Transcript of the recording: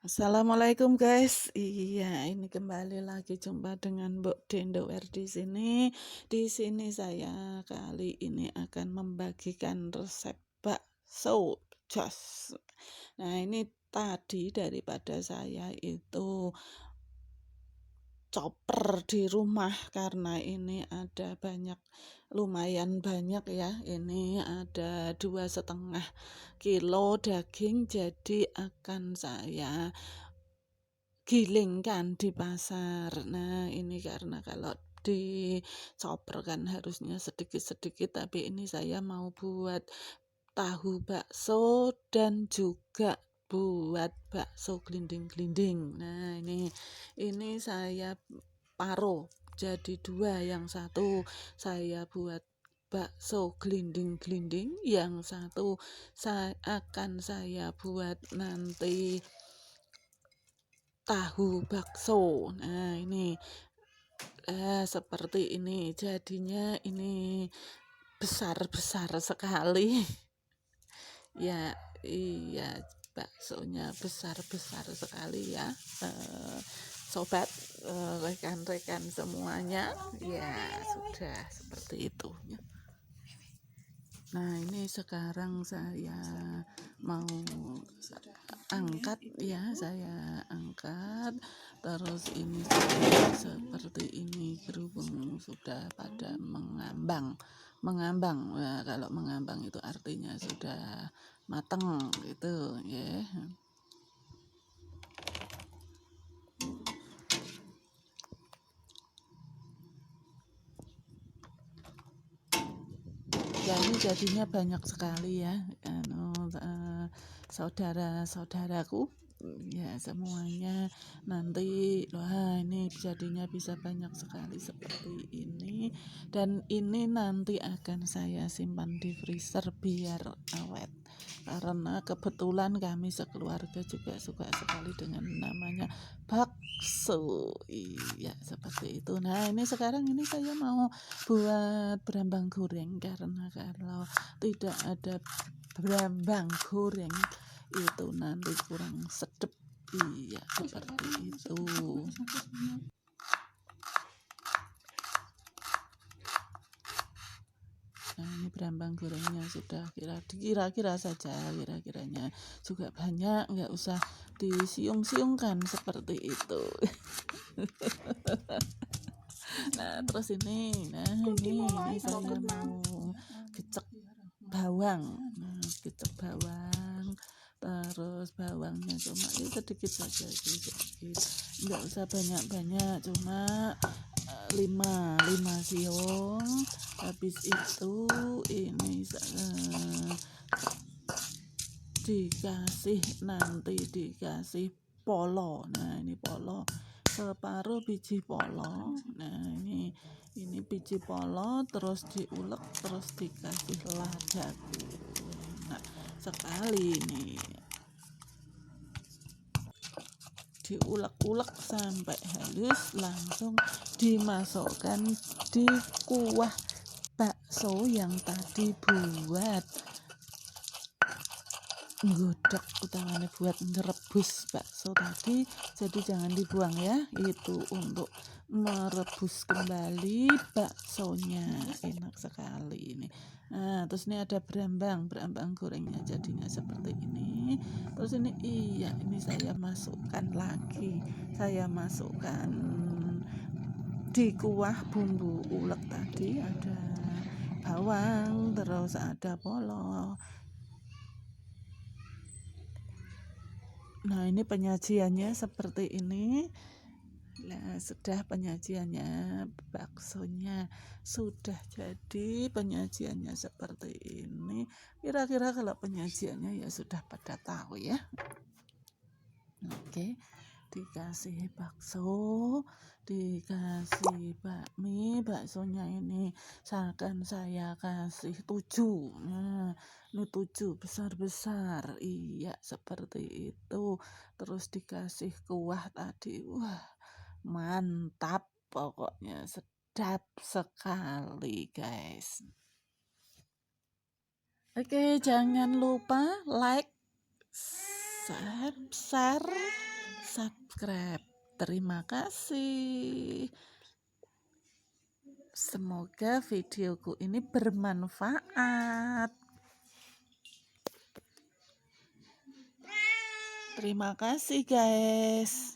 Assalamualaikum guys. Iya, ini kembali lagi jumpa dengan Mbok Dendower di sini. Di sini saya kali ini akan membagikan resep bakso jos. Nah, ini tadi daripada saya itu chopper di rumah karena ini ada lumayan banyak ya. Ini ada 2,5 kilo daging, jadi akan saya gilingkan di pasar. Nah, ini karena kalau di chopper kan harusnya sedikit-sedikit, tapi ini saya mau buat tahu bakso dan juga buat bakso gelinding-gelinding. Nah, ini saya paruh jadi 2, yang satu saya buat bakso gelinding-gelinding, yang satu akan saya buat nanti tahu bakso. Nah, ini seperti ini jadinya, ini besar-besar sekali. Ya, iya, baksonya besar-besar sekali ya, sobat, rekan-rekan semuanya. Ya, sudah seperti itu. Nah, ini sekarang saya mau angkat ya, saya angkat. Terus ini sudah seperti ini, kerupuk sudah pada mengambang. Nah, kalau mengambang itu artinya sudah mateng gitu ya. Ya, ini jadinya banyak sekali ya, saudara-saudaraku, ya semuanya nanti, wah ini jadinya bisa banyak sekali seperti ini, dan ini nanti akan saya simpan di freezer biar awet. Karena kebetulan kami sekeluarga juga suka sekali dengan namanya bakso. Iya, seperti itu. Nah, ini sekarang ini saya mau buat berambang goreng, karena kalau tidak ada berambang goreng itu nanti kurang sedap. Iya, seperti itu. Nah, ini berambang gorengnya sudah kira-kira saja, kira-kiranya juga banyak, nggak usah disiung-siungkan seperti itu. Nah, terus ini saya mau gecek bawang. Nah, gecek bawang, terus bawangnya cuma ini sedikit saja, sedikit, nggak usah banyak-banyak, cuma 5 siung. Habis itu ini dikasih polo. Nah, ini polo, separuh biji polo. Nah, ini biji polo, terus diulek, terus dikasih lada. Nah, sekali ini diulek-ulek sampai halus, langsung dimasukkan di kuah bakso yang tadi buat nggodok, utamanya buat merebus bakso tadi. Jadi jangan dibuang ya, itu untuk merebus kembali baksonya. Enak sekali ini. Nah, terus ini ada berambang gorengnya, jadinya seperti ini. Terus ini saya masukkan lagi, saya masukkan di kuah bumbu ulek tadi, ada bawang, terus ada polo. Nah, ini penyajiannya seperti ini. Nah, sudah penyajiannya, baksonya sudah jadi, penyajiannya seperti ini. Kira-kira kalau penyajiannya ya sudah pada tahu ya. Oke, dikasih bakso, dikasih bakmi. Baksonya ini akan saya kasih 7. Nah, ini 7 besar-besar. Iya, seperti itu. Terus dikasih kuah tadi. Wah, mantap, pokoknya sedap sekali guys. Oke, jangan lupa like, share, subscribe. Terima kasih. Semoga videoku ini bermanfaat. Terima kasih guys.